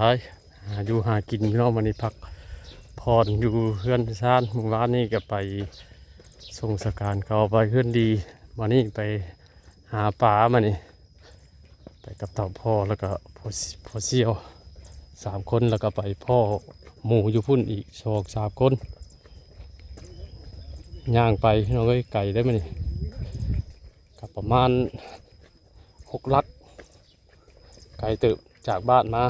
ายอยู่หากินอยู่เนาะมันนี่พักผ่อนอยู่เพื่อนซ่านเมื่อวานนี่ก็ไปส่งสการเขาไปเพื่อนดีมานี่ไปหาปลามานี่ไปกับเต่าพ่อแล้วก็พ่อเสี่ยว3 คนแล้วก็ไปพ่อหมูอยู่พุ่นอีก2-3 คนย่างไปน้องเอ้ยไก่ได้มานี่กับประมาณ6 ลักไก่ตึบจากบ้านมา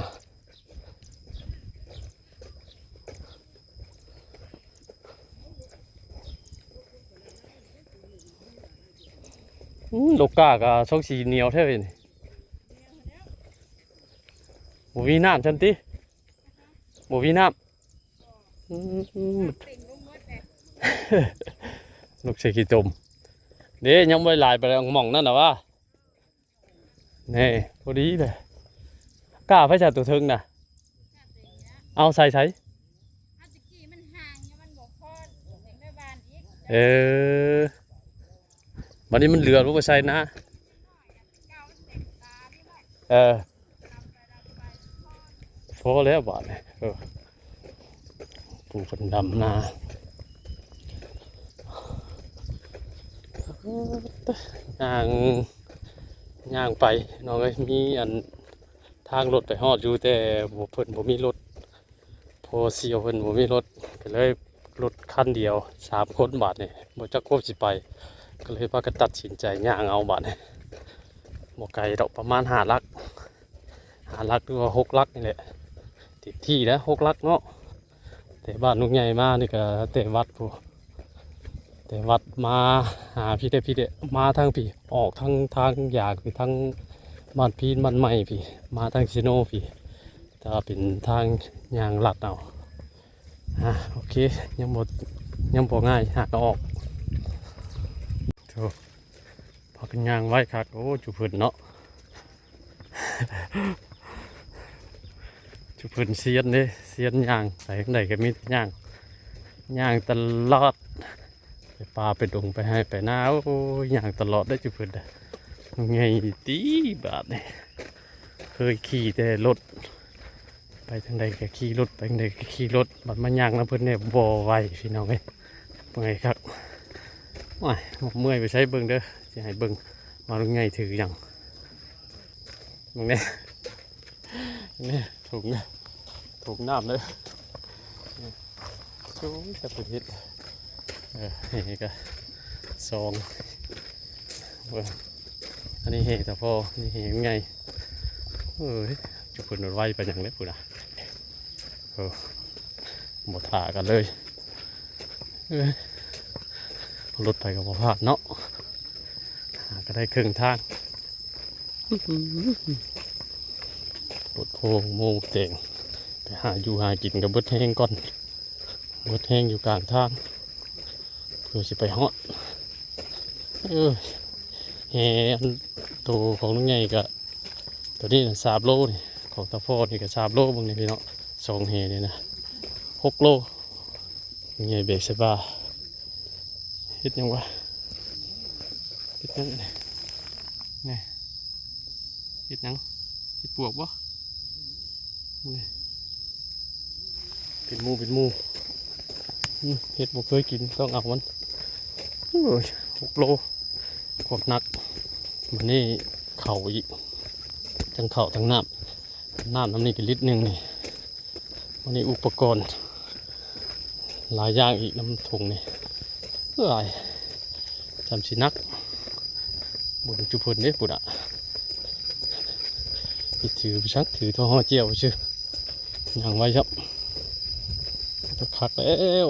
ลูกกากับช่องสีเหนียวเท่านี้หมูวีน้ำชันติหมูวีน้ำลูกเสกีจมเด้ยังไม่ลายไปแล้วหม่องนั่นนะวะนี่พอดีเลยกล้าพระจันทร์ตัวเทิงน่ะเอาใส่เออวันนี้มันเหลือรู้ว่าใส่นะเออพอแล้วบาทเนี่ยปูคนดำนาย่างไปน้องเอ้ยมีอันทางรถไปฮอดอยู่แต่เพิ่นบ่มีรถพอเสียวเพิ่นบ่มีรถก็เลยรถคันเดียว3 คนบาทนี่บ่จักโคบสิไปก็เลยพากันตัดสินใจย่างเอาบาทนี่บ่ไกลดอกประมาณ5 ลักหรือว่า6 ลักนี่แหละติดที่แล้ว6 ลักเนาะแต่บ้านลุงใหญ่มานี่ก็แต่วัดพูแต่วัดมาหาพี่เด้มาทางพี่ออกทางอยากไปทางบ้านพีนบ้านใหม่พี่มาทางซิโนพี่ถ้าเป็นทางยางลัดเอาโอเคยังบ่ง่ายหากออกโธ่พอกันยางไว้ครับโอ้จุเพิ่นเนาะ จุเพิ่นเซียนเด้เซียนยางใส่ข้างในก็มีย่างตลอดไปปลาไปดงไปให้ไปหน้าโอ้ย่างตลอดได้จุเพิ่นได้ไงตีบาทเนี่ยเคยขี่แต่รถไปทางใดก็ขี่รถไปทางใดก็ขี่รถบัดมันย่างแล้วเพิ่นเนี่ยบ่ไหวพี่น้องเอ้ยเมื่อยครับว้ายเมื่อยไปใช้เบิ่งเด้อจะให้เบิ่งมาลงไงถืออย่างตรงนี้นี่ถุงน้ำเลยโอ้ยจะเป็นฮิตนี่ก็2อันนี้เห่แต่พอนี่เห่ไงจุดปุ่นไว้ไปอย่างเล็บปุ่นหมดถากันเลยรถไปกับพาดเนาะก็ได้ครึ่งทางรถโค้งโมงเจ๋งไปหากินกับเบิดแห้งก่อนเบิดแห้งอยู่กลางทางเพื่อจะไปฮอดแห่ตัวของน้องใหญ่กับตัวนี้นะ3 โลนี่ของตาพ่อนี่กับ3 โลบางนี่พี่เนาะ2 แห่นี่นะ6 โลน้องใหญ่เบรกใช่ป่ะเฮ็ดยังวะเฮ็ดยังนี่เฮ็ดยังเฮ็ดปวกบ่นี่เป็นหมูเฮ็ดบ่เคยกินต้องเอามัน6 โลขวบหนักวันนี้เข่าอีกทั้งเข่าทั้งน้ำนี่ก็ลิตร 1นี่วันนี้อุปกรณ์หลายอย่างอีกน้ำถุงนี่จำสินักบุญจุพนเนี่ยปุระถือไปชักถือท่อห่อเจียวชื่ออย่างไว้ครับจะคักแล้ว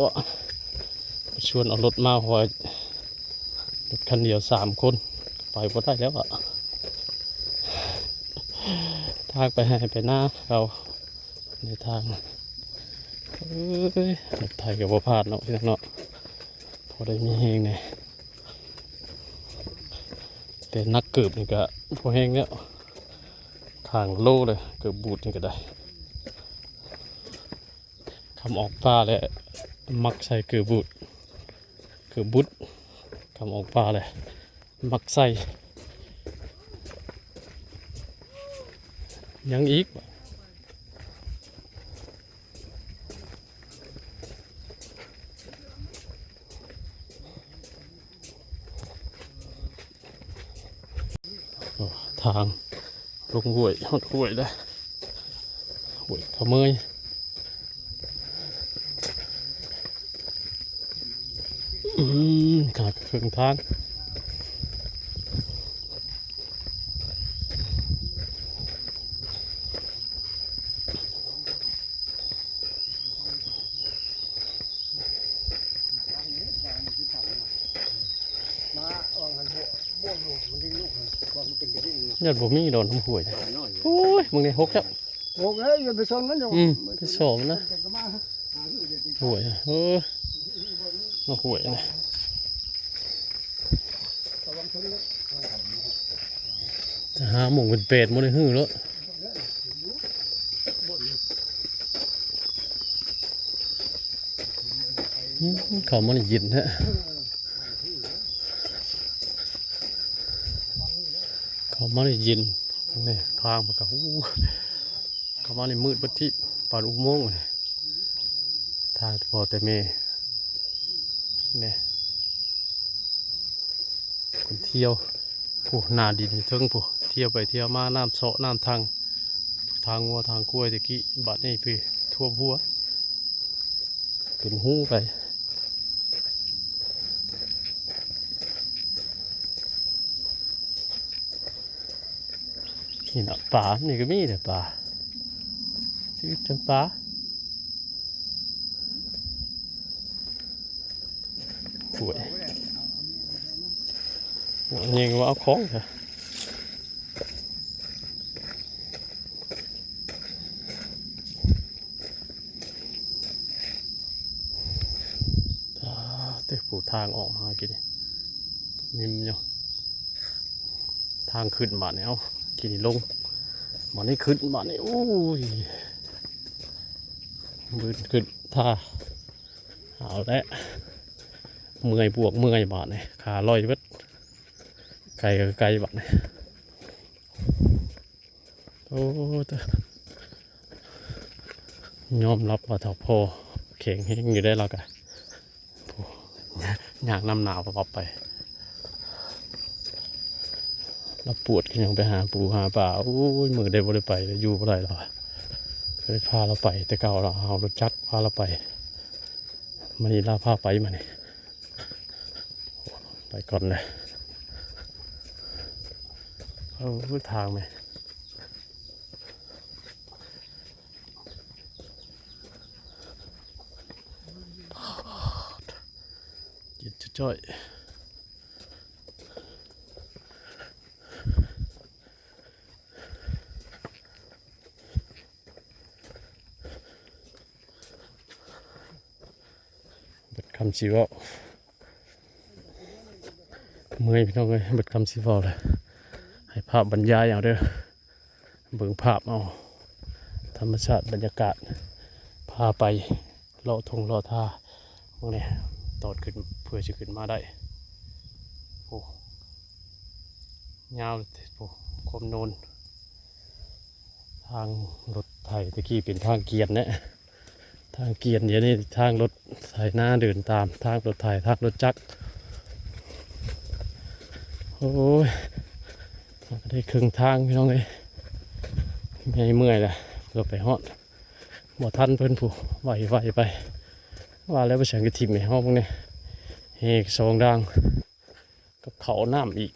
ชวนเอารถมาหอยรถคันเดียว3 คนไปพอได้แล้วทางไปให้ไปหน้าเราในทางรถไทยกับวัวพาดเนาะพี่น้องเนาะพอได้มีแห้งเนี่ยแต่นักเกือบนี่ก็พอแห้งเนี่ยข้างโลเลยเกือบบูดนี่ก็ได้คำออกปลาเลยมักใส่เกือบบูดคำออกปลาเลยมักใส่ยังอีก ลงห้วยหดห้วยได้ห้วยขะเมยขาดเครื่องทางยอดบ่มีโดนทำห่วยเลยโอ้ยมึงเนี่ยหกแล้ว โอ้ยอย่าไปชนมันอยู่ ไปสอบนะห่วยมาห่วยนะจะหาหมูเป็นเป็ดมันเลยหื้อแล้วเขามันยินฮะเขามันยินนี่ทางมันก็เขามาในมืดบัดที่ปานอุโมงค์เลยทางพอแต่เมย์เนี่ยคนเที่ยวผู้นาดินเทิงผู้เที่ยวไปเที่ยวมาน้ำเสาะน้ำทางวัวทางกล้วยตะกี้บัดนี้ไปทั่วหัวขึ้นหูไปนี่นะป่านี่ก็มีแต่ป่าชีวิตจังป่าป่วยยิงว่าเอาของเถอะเตะผูทางออกมากินมิมเนาะทางขึ้นมาเนี่ยเอากินลงมานี่ขึ้นมานี่โอ้ยมือขึ้นท่าเอาแล้วเมื่อยบวกเมื่อยบาดเนี่ยขาลอยเวทไกลกับไกลบาดเนี่ยโอ้ยอมรับว่าถ้าพอแข็งแห้งอยู่ได้แล้วกันอยากน้ำหนาวปับไปเราปวดกันยังไปหาปูหาป่าโอ้ยมือได้บ่ได้ไปอยู่บ่ได้หรอเคยพาเราไปแต่เก่าเราเอารถจักรพาเราไปมันนี่เราพาไปมาเนี่ยไปก่อนเลยเอาทางไหมยินจ้อยคำชีวะเมื่อยพี่น้องเลยเบิดคำชีวะเลยให้ภาพบรรยายอย่างเด้อเบิ่งภาพเอาธรรมชาติบรรยากาศพาไปเลาะทงเลาะท่าพวกนี้ตอดขึ้นเพื่อจะขึ้นมาได้โอ้ยาวโอ้คมโนนทางรถไถตะกี้เป็นทางเกียร์เนี่ยทางเกียร์เดี๋ยวนี้ทางรถไถหน้าเดินตามทางรถไถทางรถจักรโอ้ยได้ครึ่งทางพี่น้องเลยไม่เมื่อยเลยเราไปฮอดบ่ทันเพิ่นผู้ไหวไปว่าแล้วไปเสียงกระถิ่มในห้องพวกนี้เฮกสองดังกับเขาน้ำอีก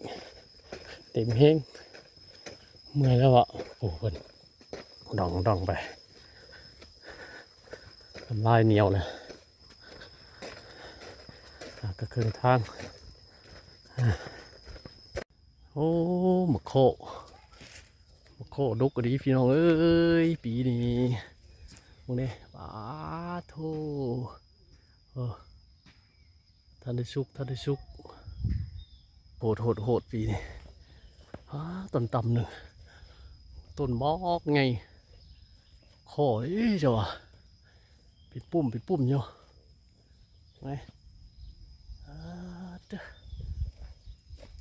เต็มเฮงเมื่อยแล้วอะโอ้เพิ่นดองไปทำลายเหนียวเลยก็ครึ่งทางโอ้มะโคดุกกระดีพี่น้องเอ้ยปีนี้พวกนี้ปาโถท่านได้สุกโหดปีนี้ต้นต่ำหนึ่งต้นบอกไงโคจ้าวะปิดปุ่มเนาะไง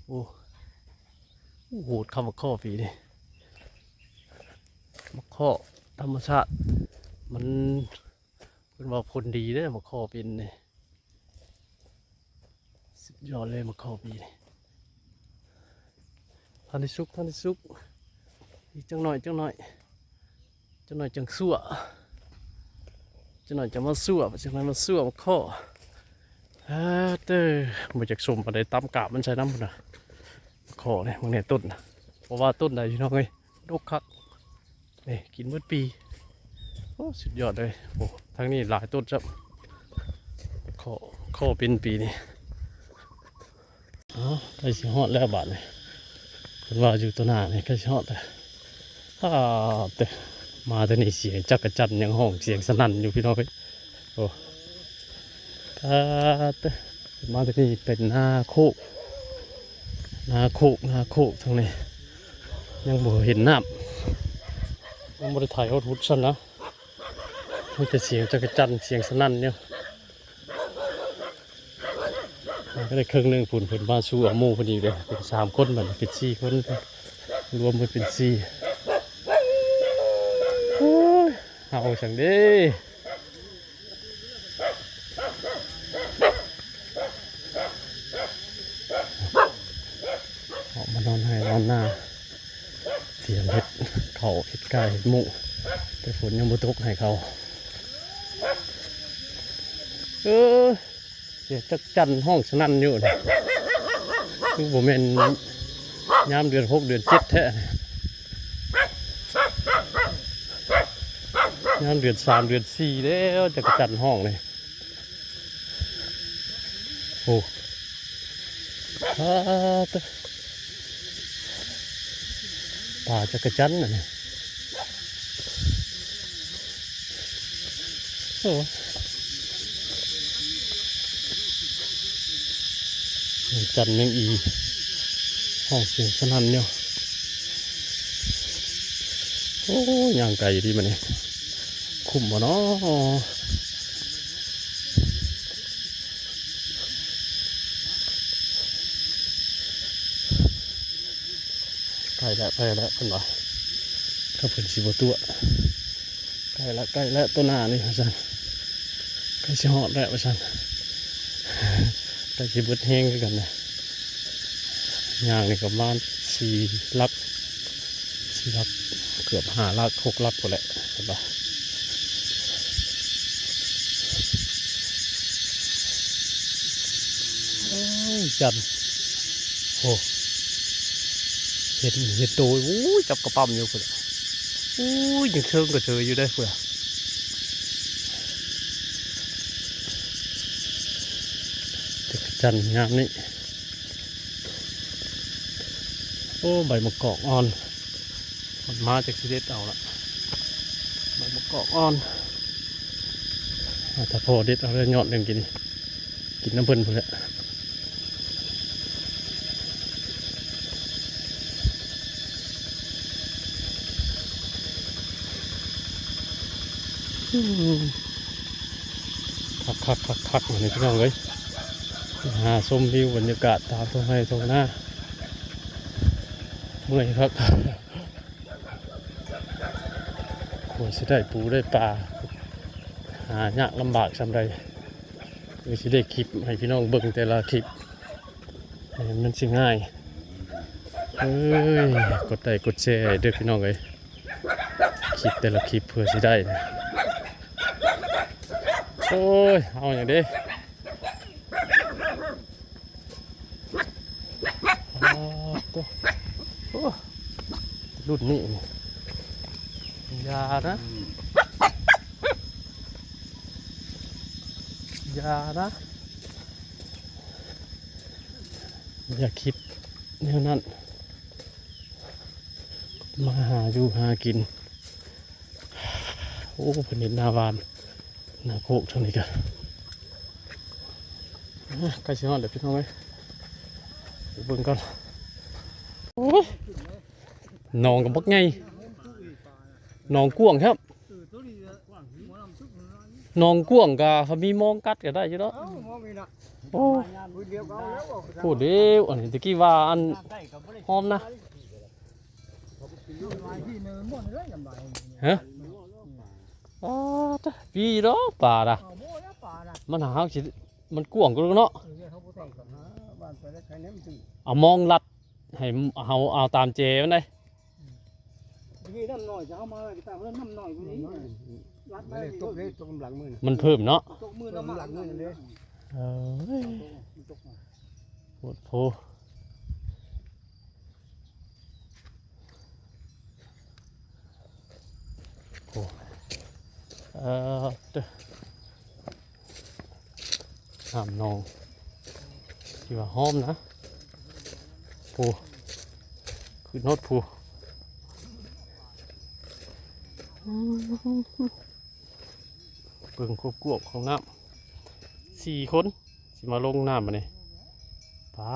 โอ้โหดคำว่าข้อปีนี่มะข้อธรรมชาติมันเป็นว่าผลดีเลยมะข้อปีนี่สุดยอดเลยมะข้อปีนี่ท่านได้สุก อีกจังหน่อยจังหน่อยจังหน่อยจังสั่วจังหน่อยจะมาสั่วจังหน่อยมาสั่วมาข้อเด้อมาจากสมมาได้ตำกาบมันใช้น้ำพุ่นนะข้อเนี่ยมึงเนี่ยต้นนะเพราะว่าต้นใดพี่น้องเอ้ยดกคักนี่กินเมื่อปีโอ้สุดยอดเลยโอ้ทั้งนี้หลายต้นจับข้อเป็นปีนี่ใกล้สิฮอดแล้วบาทนี่เพิ่นว่าอยู่ตัวหน้านี่ใกล้สิฮอดแล้วแต่มาแต่นี่เสียงจักรจันทร์ยังห้องเสียงสนั่นอยู่พี่น้องเอ้ยโอ้แต่มาแต่นี่เป็นนาโคกทั้งนี้ยังบ่เห็นน้ำยังบ่ได้ถ่ายฮอดฮุดซั่นนะมีแต่เสียงจักรจันทร์เสียงสนั่นอยู่ก็ได้ครึ่งหนึ่งผุนมาสู้อาโมพอดีเลยเป็น3 คนมันเป็น4 คนรวมมันเป็น4โอ้ยเอาสั่งเด้ออกมานอนให้นอนหน้าเตรียมเห็ดเขาเห็ดไก่เห็ดหมูแต่ฝนยังบ่ตกให้เขาเสียจักจันห้องสนั่นอยู่นะคือผมเป็นยามเดือน6 เดือน 7แท้ยามเดือน 3 เดือน 4แล้วจักจันห้องเลยโอ้ป่าจักจันน่ะเนี่ยโอ้จันยังอีห้องเสียงสนั่นเนี่ยโอ้ย่างไก่ดีมันนี่คุ้มบ่เนาะไก่แล้วเพิ่นว่าถ้าเพิ่นสิบ่ตัวไก่แล้วตัวหน้านี่ว่าซั่นไก่สิฮอดแล้วว่าซั่นไก่สิเบิดแห้งคือกันนะย่างนี่ก็ประมาณ4 ลักเกือบ5 ลัก6 ลักหมดแหละเห็นปะจันโอ้เห็ดโตยจับกระปั๊มอยู่เพื่อนยังเชิงกระเชยอยู่ได้เพื่อนจันงามนี่โอ้ใบมะกอกอ่อนมันมาจากซีเด็ดเอาละใบมะกอกอ่อนถ้าพอเด็ดเอาเลยยอดหนึ่งกินน้ำเพิ่นเพื่อนคักเหมือนพี่น้องเลยหาชมวิวบรรยากาศตามท้องไร่ท้องนาเมื่อยครับควรจะได้ปูได้ปลาหายากลำบากสำหรับคือจะได้คลิปให้พี่น้องเบิ่งแต่ละคลิปมันสิง่ายกดไลค์กดแชร์ด้วยพี่น้องเลยคลิปแต่ละคลิปเพื่อจะได้โอ้ยเอาอย่างนี้รุ่นนี้ยานะอย่าคิดแนวนั้นมาหาอยู่หากินโอ้ผลิตนาวานนาโคกเท่านี้กันใกล้ชิฮอดเดี๋ยวพี่น้องไว้เบิ่งก่อนโอ้ยนองกับบักไงนองก้วงครับนองก้วงกับเขามีมองกัดก็ได้ใช่ไหมโอ้พูดเดียวอันนี้ตะกี้ว่าอันหอมนะฮะปีđóป่าด่ะมันหาสิมันกว้างก็เนาะเอามองลัดให้เอาตามเจมันได้ กี้น้ำหน่อยจะเอามาแต่เพิ่นน้ำหน่อยกว่านี้รัดไปตกเลยตกกำลังมือ มันเพิ่มเนาะ ตกมือน้ำหลังมือเลย เอ้ยปวดโพโอ้เด้อน้ำนองที่ว่าหอมนะโพคือโนดโพเบิ่งควบกวบของน้ำ4 คนสิมาลงน้ำมาเนี่ยปา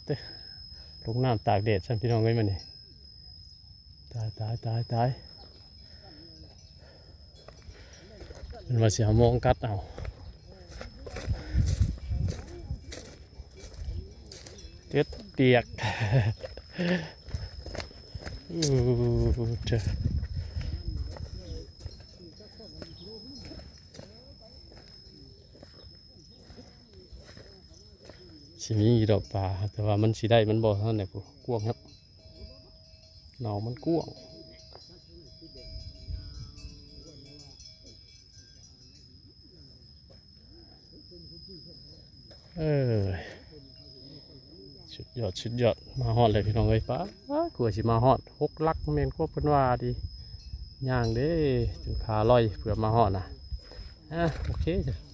เต้ลงน้ำตากแดดฉันพี่น้องไว้มาเนี่ยตายมันมาเสียมองกัดเอาเจ็ดเปียก เจ้าสิมีดอกป่าแต่ว่ามันสิได้มันบ่เท่าไหร่กูกวางครับหนองมันกวางสุดยอดมาฮอดเลยพี่น้องเอ้ยป้ากลัวสิมาฮอด6 ลักแม่นกว่าเพิ่นว่าดีย่างเด้จนขาลอยเพื่อมาฮอดนะโอเคจ้ะ